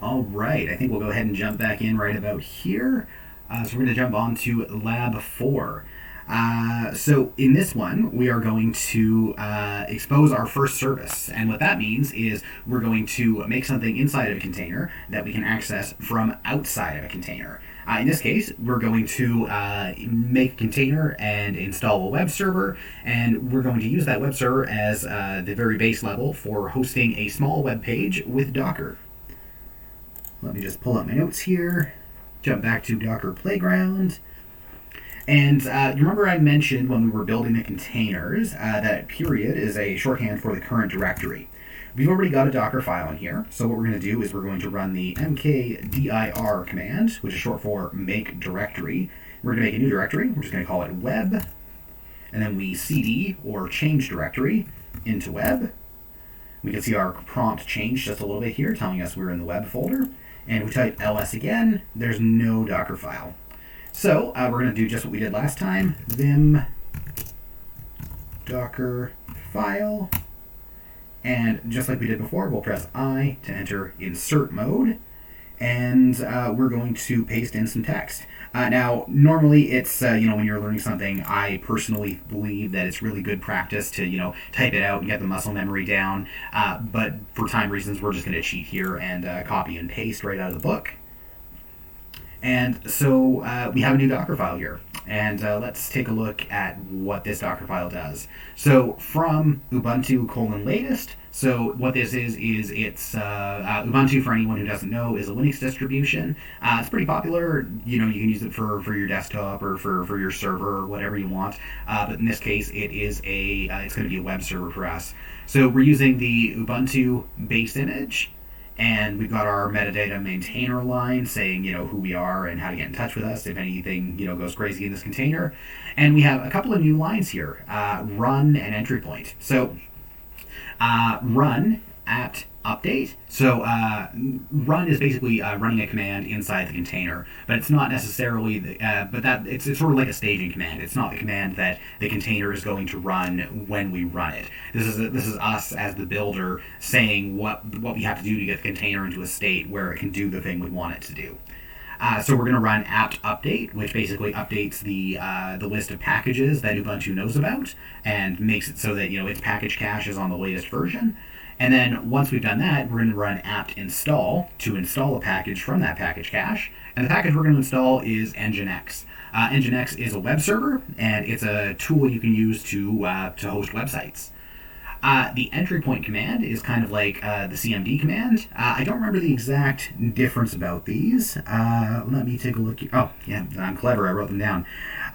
All right, I think we'll go ahead and jump back in right about here. So we're going to jump on to Lab 4. So in this one, we are going to expose our first service. And what that means is we're going to make something inside of a container that we can access from outside of a container. In this case, we're going to make a container and install a web server, and we're going to use that web server as the very base level for hosting a small web page with Docker. Let me just pull up my notes here, jump back to Docker Playground. And you remember I mentioned when we were building the containers that period is a shorthand for the current directory. We've already got a Docker file in here, so what we're going to do is we're going to run the mkdir command, which is short for make directory. We're going to make a new directory. We're just going to call it web, and then we cd, or change directory, into web. We can see our prompt change just a little bit here, telling us we're in the web folder. And if we type ls again, there's no Docker file. So we're going to do just what we did last time, vim docker file. And just like we did before, we'll press I to enter insert mode. And we're going to paste in some text. Now, normally it's, when you're learning something, I personally believe that it's really good practice to, type it out and get the muscle memory down. But for time reasons, we're just going to cheat here and copy and paste right out of the book. And so we have a new Docker file here. And let's take a look at what this Docker file does. So from Ubuntu:/latest, so what this is it's Ubuntu, for anyone who doesn't know, is a Linux distribution. It's pretty popular. You can use it for your desktop or for your server or whatever you want. But in this case, it's going to be a web server for us. So we're using the Ubuntu base image. And we've got our metadata maintainer line saying, who we are and how to get in touch with us if anything, goes crazy in this container. And we have a couple of new lines here, run and entry point. So run at update. So run is basically running a command inside the container, but it's not necessarily, it's sort of like a staging command. It's not the command that the container is going to run when we run it. This is us as the builder saying what we have to do to get the container into a state where it can do the thing we want it to do. So we're going to run apt update, which basically updates the list of packages that Ubuntu knows about and makes it so that its package cache is on the latest version. And then once we've done that, we're going to run apt install to install a package from that package cache. And the package we're going to install is Nginx. Nginx is a web server, and it's a tool you can use to host websites. The entry point command is kind of like the CMD command. I don't remember the exact difference about these. Let me take a look. Oh, yeah, I'm clever. I wrote them down.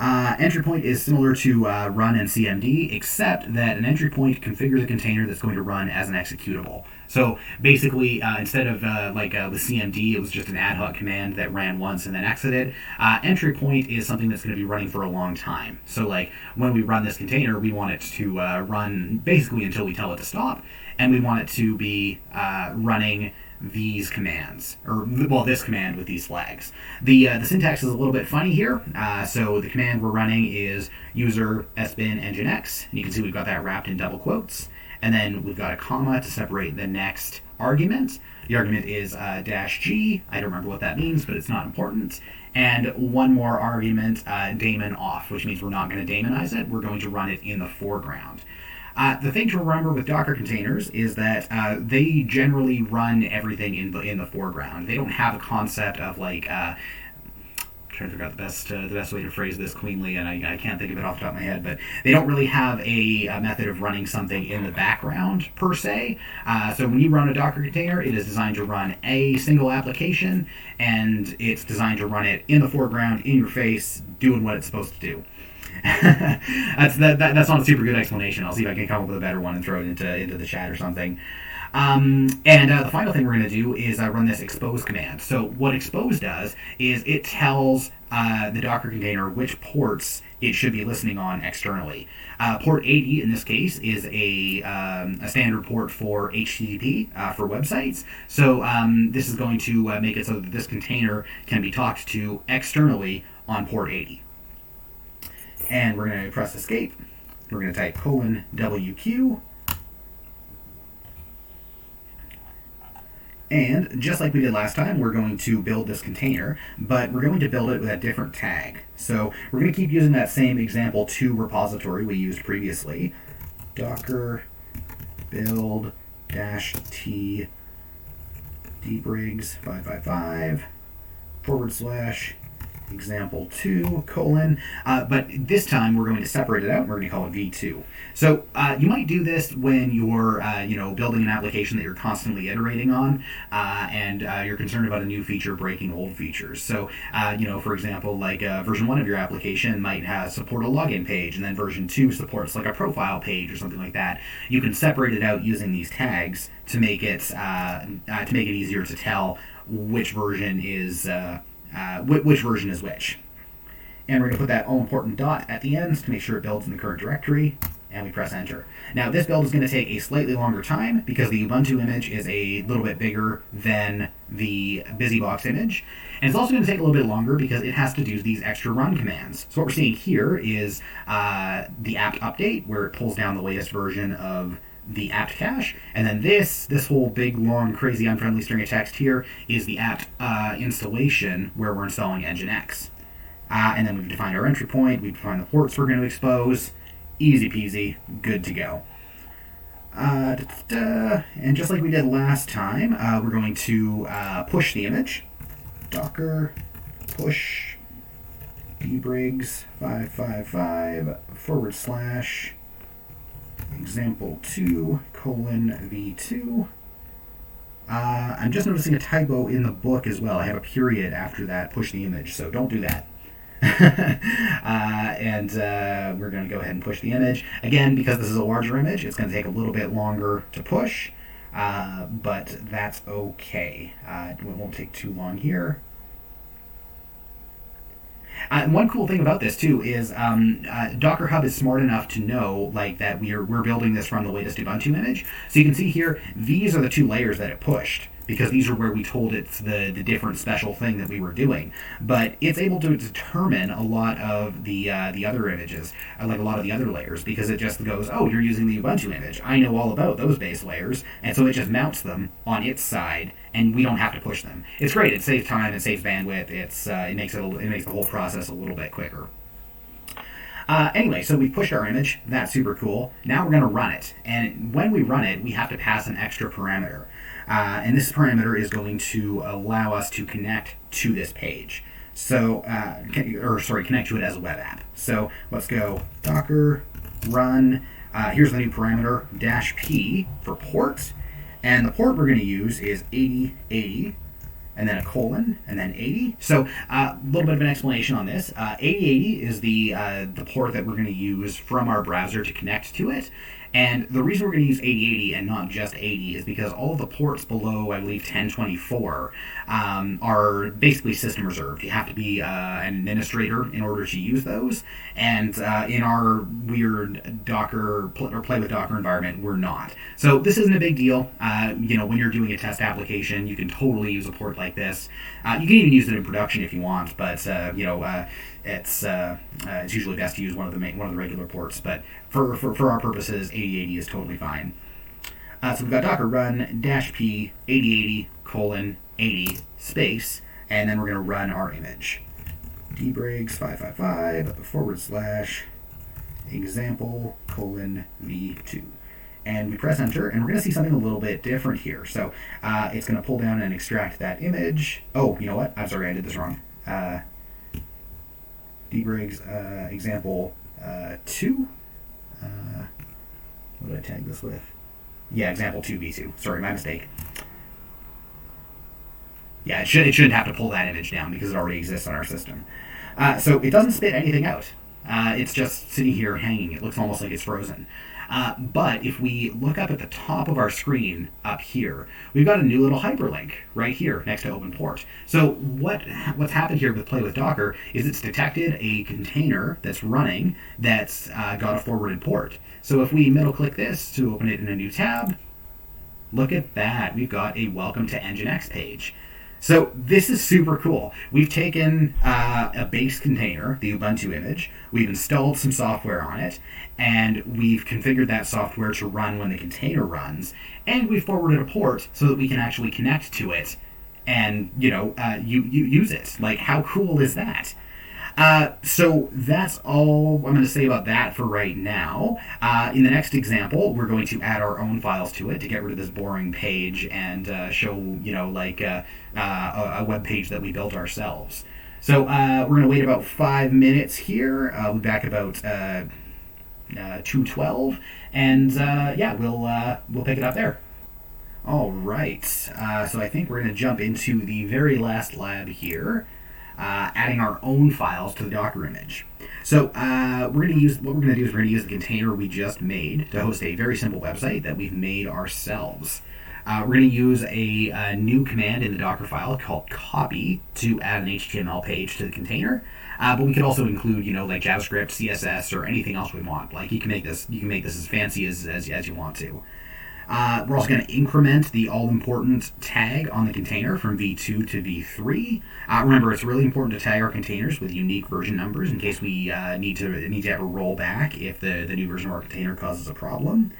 Entry point is similar to run and CMD, except that an entry point configures a container that's going to run as an executable. So basically, instead of with CMD, it was just an ad hoc command that ran once and then exited. Entry point is something that's going to be running for a long time. So when we run this container, we want it to run basically until we tell it to stop, and we want it to be running these commands, this command with these flags. The syntax is a little bit funny here. So the command we're running is user sbin nginx, and you can see we've got that wrapped in double quotes. And then we've got a comma to separate the next argument. The argument is -g. I don't remember what that means, but it's not important. And one more argument, daemon off, which means we're not going to daemonize it. We're going to run it in the foreground. The thing to remember with Docker containers is that they generally run everything in the foreground. They don't have a concept of I'm trying to figure out the best way to phrase this cleanly, and I can't think of it off the top of my head, but they don't really have a method of running something in the background, per se. So when you run a Docker container, it is designed to run a single application, and it's designed to run it in the foreground, in your face, doing what it's supposed to do. That's not a super good explanation. I'll see if I can come up with a better one and throw it into the chat or something. The final thing we're going to do is run this expose command. So what expose does is it tells the Docker container which ports it should be listening on externally. Port 80 in this case is a standard port for HTTP for websites. So this is going to make it so that this container can be talked to externally on port 80. And we're going to press escape. We're going to type :WQ. And just like we did last time, we're going to build this container, but we're going to build it with a different tag. So we're going to keep using that same example2 repository we used previously. Docker build -t dbriggs 555 / example2 : but this time we're going to separate it out and we're going to call it v2. So you might do this when you're building an application that you're constantly iterating on, and you're concerned about a new feature breaking old features. So for example, like version 1 of your application might support a login page, and then version 2 supports like a profile page or something like that. You can separate it out using these tags to make it easier to tell which version is which. And we're going to put that all-important dot at the end to make sure it builds in the current directory, and we press enter. Now this build is going to take a slightly longer time because the Ubuntu image is a little bit bigger than the BusyBox image, and it's also going to take a little bit longer because it has to do these extra run commands. So what we're seeing here is the apt update, where it pulls down the latest version of the apt cache, and then this whole big, long, crazy, unfriendly string of text here is the apt installation, where we're installing Nginx. And then we've defined our entry point, we've defined the ports we're going to expose. Easy peasy, good to go. And just like we did last time, we're going to push the image. Docker push dbriggs 555 / example2 : v2. I'm just noticing a typo in the book as well. I have a period after that, push the image, so don't do that. And we're going to go ahead and push the image. Again, because this is a larger image, it's going to take a little bit longer to push, but that's okay. It won't take too long here. One cool thing about this too is Docker Hub is smart enough to know that we're building this from the latest Ubuntu image. So you can see here, these are the 2 layers that it pushed, because these are where we told it the different special thing that we were doing. But it's able to determine a lot of the other images, like a lot of the other layers, because it just goes, oh, you're using the Ubuntu image. I know all about those base layers, and so it just mounts them on its side, and we don't have to push them. It's great. It saves time. It saves bandwidth. It makes the whole process a little bit quicker. Anyway, so we pushed our image. That's super cool. Now we're going to run it, and when we run it, we have to pass an extra parameter. And this parameter is going to allow us to connect to this page. So, connect to it as a web app. So let's go Docker run. Here's the new parameter -p for port, and the port we're going to use is 8080, and then a colon, and then 80. So a little bit of an explanation on this. 8080 is the port that we're going to use from our browser to connect to it. And the reason we're going to use 8080 and not just 80 is because all of the ports below, I believe, 1024 are basically system reserved. You have to be an administrator in order to use those. And in our weird Docker or play with Docker environment, we're not. So this isn't a big deal. When you're doing a test application, you can totally use a port like this. You can even use it in production if you want, but it's usually best to use one of the regular ports. But for our purposes, 8080 is totally fine. So we've got Docker run -p 8080 : 80 space, and then we're going to run our image. dbriggs 555 / example : v2. And we press enter, and we're going to see something a little bit different here. So it's going to pull down and extract that image. Oh, you know what? I'm sorry, I did this wrong. dbriggs example 2. What did I tag this with? Yeah, example 2 v2. Sorry, my mistake. Yeah, it shouldn't have to pull that image down because it already exists on our system. So it doesn't spit anything out. It's just sitting here hanging. It looks almost like it's frozen. But if we look up at the top of our screen up here, we've got a new little hyperlink right here next to open port. So what's happened here with Play with Docker is it's detected a container that's running that's got a forwarded port. So if we middle click this to open it in a new tab, look at that. We've got a welcome to Nginx page. So this is super cool. We've taken a base container, the Ubuntu image, we've installed some software on it, and we've configured that software to run when the container runs, and we've forwarded a port so that we can actually connect to it and, you use it. Like, how cool is that? So that's all I'm going to say about that for right now. In the next example, we're going to add our own files to it to get rid of this boring page and show, a web page that we built ourselves. So we're going to wait about 5 minutes here. We'll be back about 2:12, and we'll pick it up there. All right. So I think we're going to jump into the very last lab here. Adding our own files to the Docker image. So we're going to use the container we just made to host a very simple website that we've made ourselves. We're going to use a new command in the Docker file called copy to add an HTML page to the container. But we could also include, like JavaScript, CSS, or anything else we want. Like you can make this as fancy as you want to. We're also going to increment the all-important tag on the container from v2 to v3. Remember, it's really important to tag our containers with unique version numbers in case we need to have a rollback if the new version of our container causes a problem.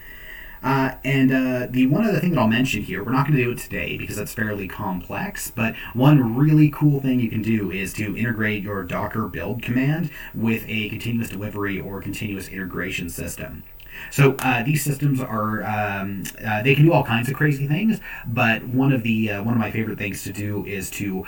The one other thing that I'll mention here, we're not going to do it today because it's fairly complex, but one really cool thing you can do is to integrate your Docker build command with a continuous delivery or continuous integration system. So these systems are they can do all kinds of crazy things, but one of my favorite things to do is to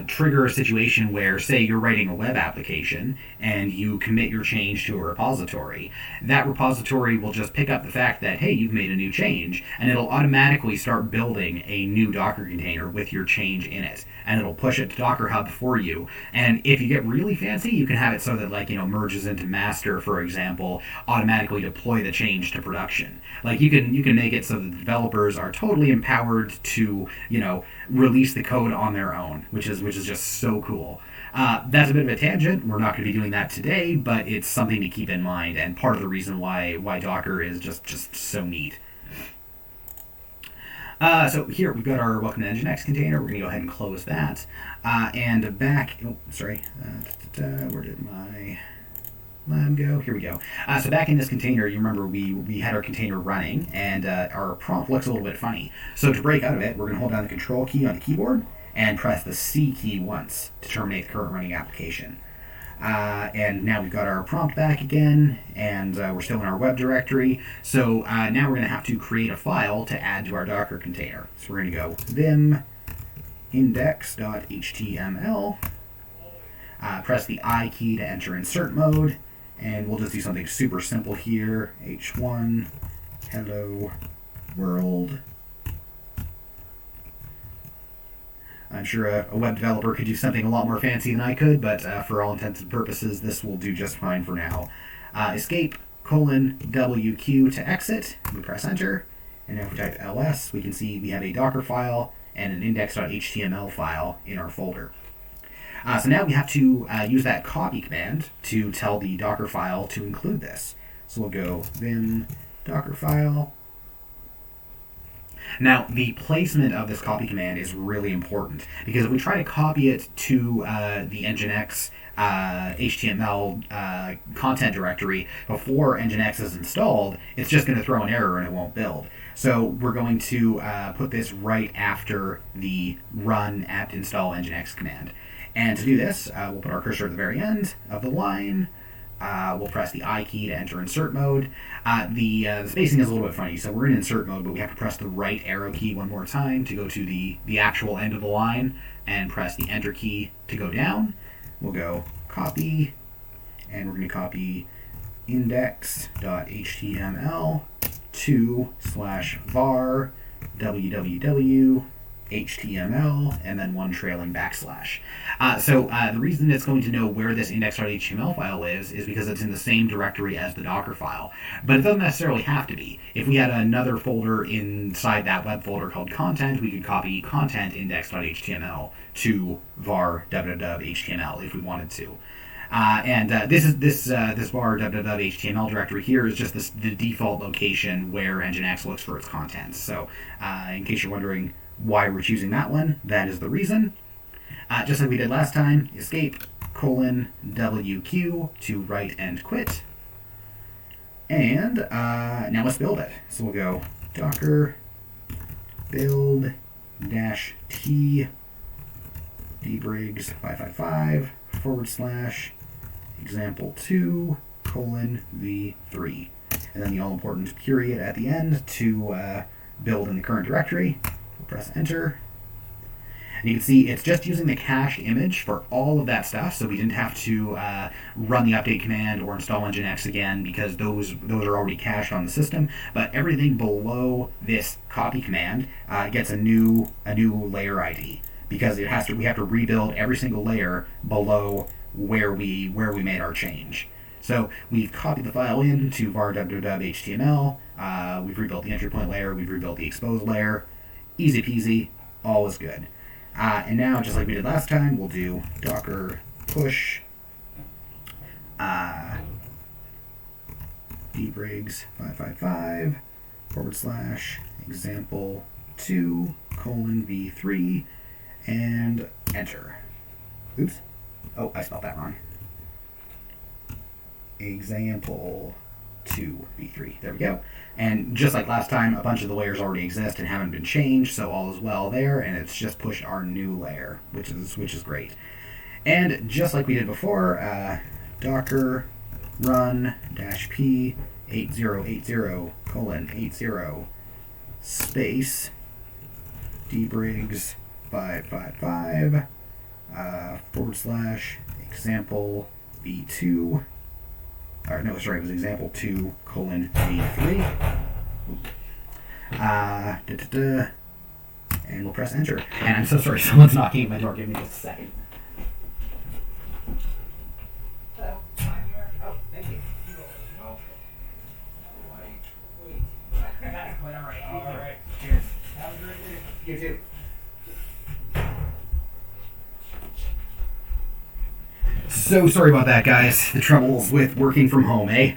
trigger a situation where, say, you're writing a web application and you commit your change to a repository. That repository will just pick up the fact that, hey, you've made a new change, and it'll automatically start building a new Docker container with your change in it, and it'll push it to Docker Hub for you. And if you get really fancy, you can have it so that, merges into master, for example, automatically deploy the change to production. Like you can make it so that the developers are totally empowered to release the code on their own, which is just so cool. That's a bit of a tangent. We're not going to be doing that today, but it's something to keep in mind, and part of the reason why Docker is just so neat. So here we've got our welcome to Nginx container. We're going to go ahead and close that. And back. Oh, sorry. Where did my lab go? Here we go. So back in this container, you remember we had our container running, and our prompt looks a little bit funny. So to break out of it, we're going to hold down the Control key on the keyboard and press the C key once to terminate the current running application. And now we've got our prompt back again, and we're still in our web directory. So now we're going to have to create a file to add to our Docker container. So we're going to go vim index.html, press the I key to enter insert mode, and we'll just do something super simple here. h1 hello world. I'm sure a web developer could do something a lot more fancy than I could, but for all intents and purposes, this will do just fine for now. Escape :WQ to exit. We press enter, and now if we type ls, we can see we have a Docker file and an index.html file in our folder. So now we have to use that copy command to tell the Docker file to include this. So we'll go vim Docker file. Now, the placement of this copy command is really important, because if we try to copy it to the Nginx HTML content directory before Nginx is installed, it's just going to throw an error and it won't build. So we're going to put this right after the run apt install Nginx command. And to do this, we'll put our cursor at the very end of the line. We'll press the I key to enter insert mode. The spacing is a little bit funny, so we're in insert mode, but we have to press the right arrow key one more time to go to the actual end of the line, and press the enter key to go down. We'll go copy, and we're going to copy index.html to /var www HTML, and then one trailing backslash. So the reason it's going to know where this index.html file is because it's in the same directory as the Docker file. But it doesn't necessarily have to be. If we had another folder inside that web folder called content, we could copy content index.html to var www.html if we wanted to. This var www.html directory here is just the default location where Nginx looks for its contents. So in case you're wondering why we're choosing that one. That is the reason. Just like we did last time, escape :WQ to write and quit. And now let's build it. So we'll go docker build -t dbriggs 555 / example2 :v3, and then the all important period at the end to build in the current directory. We'll press enter. And you can see it's just using the cached image for all of that stuff, so we didn't have to run the update command or install Nginx again because those are already cached on the system. But everything below this copy command gets a new layer ID because we have to rebuild every single layer below where we made our change. So we've copied the file into var www.html. We've rebuilt the entry point layer. We've rebuilt the exposed layer. Easy peasy. All is good. And now, just like we did last time, we'll do docker push dbriggs 555 / example2 :v3 and enter. Oops. Oh, I spelled that wrong. Example2 v3. There we go. And just like last time, a bunch of the layers already exist and haven't been changed, so all is well there, and it's just pushed our new layer, which is great. And just like we did before, docker run -p 8080 :80 space dbriggs 555 / example v2. Or no, sorry, it was example2 :v3. And we'll press enter. And I'm so sorry, someone's knocking at my door. Give me just a second. Hello, I'm here. Oh, thank you. All right. Cheers. Have a great day. You too. So sorry about that, guys. The troubles with working from home, eh?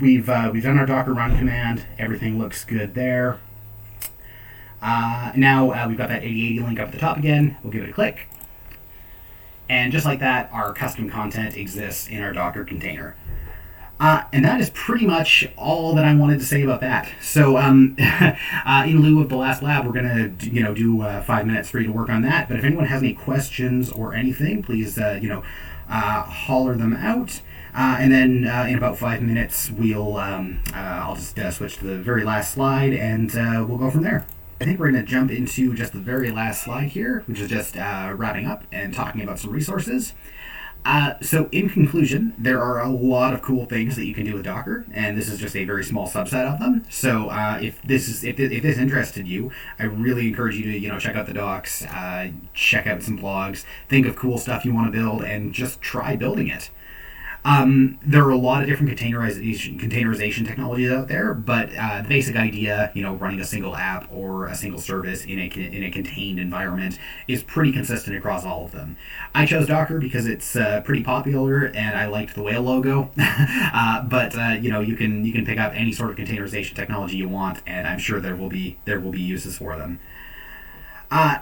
We've done our docker run command. Everything looks good there. Now we've got that 8080 link up at the top again. We'll give it a click. And just like that, our custom content exists in our Docker container. And that is pretty much all that I wanted to say about that. So in lieu of the last lab, we're going to do 5 minutes for you to work on that. But if anyone has any questions or anything, please holler them out. And then in about 5 minutes, I'll just switch to the very last slide, and we'll go from there. I think we're going to jump into just the very last slide here, which is just wrapping up and talking about some resources. So in conclusion, there are a lot of cool things that you can do with Docker, and this is just a very small subset of them. So if this interested you, I really encourage you to check out the docs, check out some blogs, think of cool stuff you want to build, and just try building it. There are a lot of different containerization technologies out there, but the basic idea, running a single app or a single service in a contained environment is pretty consistent across all of them. I chose Docker because it's pretty popular and I liked the whale logo. But you can pick up any sort of containerization technology you want, and I'm sure there will be uses for them.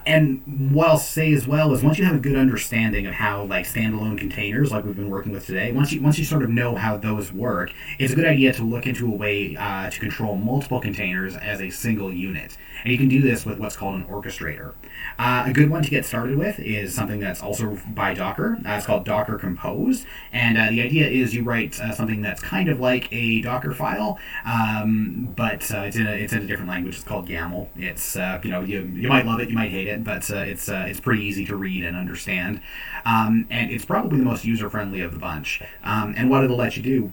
And what I'll say as well is once you have a good understanding of how standalone containers like we've been working with today, once you sort of know how those work, it's a good idea to look into a way to control multiple containers as a single unit. And you can do this with what's called an orchestrator. A good one to get started with is something that's also by Docker. It's called Docker Compose. And the idea is you write something that's kind of like a Docker file, but it's in a different language. It's called YAML. It's you might love it, you might hate it, but it's pretty easy to read and understand. And it's probably the most user-friendly of the bunch. And what it'll let you do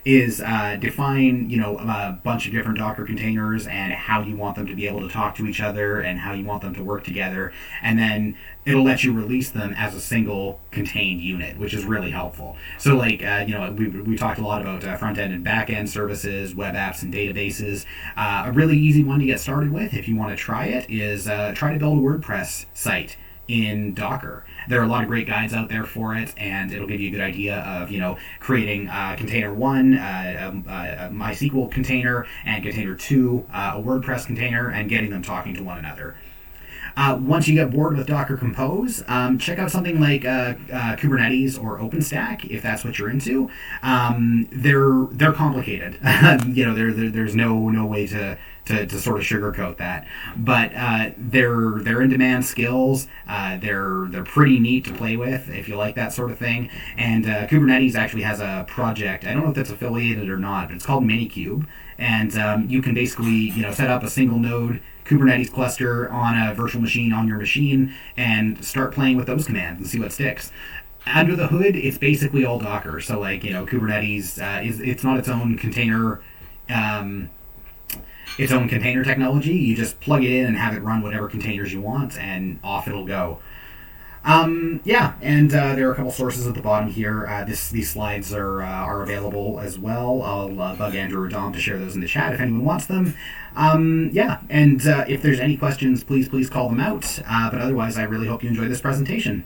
is define, a bunch of different Docker containers and how you want them to be able to talk to each other and how you want them to work together. And then it'll let you release them as a single contained unit, which is really helpful. So we talked a lot about front-end and back-end services, web apps, and databases. A really easy one to get started with, if you want to try it, is try to build a WordPress site in Docker. There are a lot of great guides out there for it, and it'll give you a good idea of, creating container 1, a MySQL container, and container 2, a WordPress container, and getting them talking to one another. Once you get bored with Docker Compose, check out something like Kubernetes or OpenStack if that's what you're into. They're complicated. There's no way to sort of sugarcoat that, but they're in demand skills. They're pretty neat to play with if you like that sort of thing. And Kubernetes actually has a project. I don't know if that's affiliated or not, but it's called Minikube, and you can basically set up a single node Kubernetes cluster on a virtual machine on your machine and start playing with those commands and see what sticks. Under the hood, it's basically all Docker. So Kubernetes it's not its own container. Its own container technology. You just plug it in and have it run whatever containers you want, and off it'll go. And there are a couple sources at the bottom here. These slides are available as well. I'll bug Andrew or Dom to share those in the chat if anyone wants them. If there's any questions, please call them out. But otherwise, I really hope you enjoy this presentation.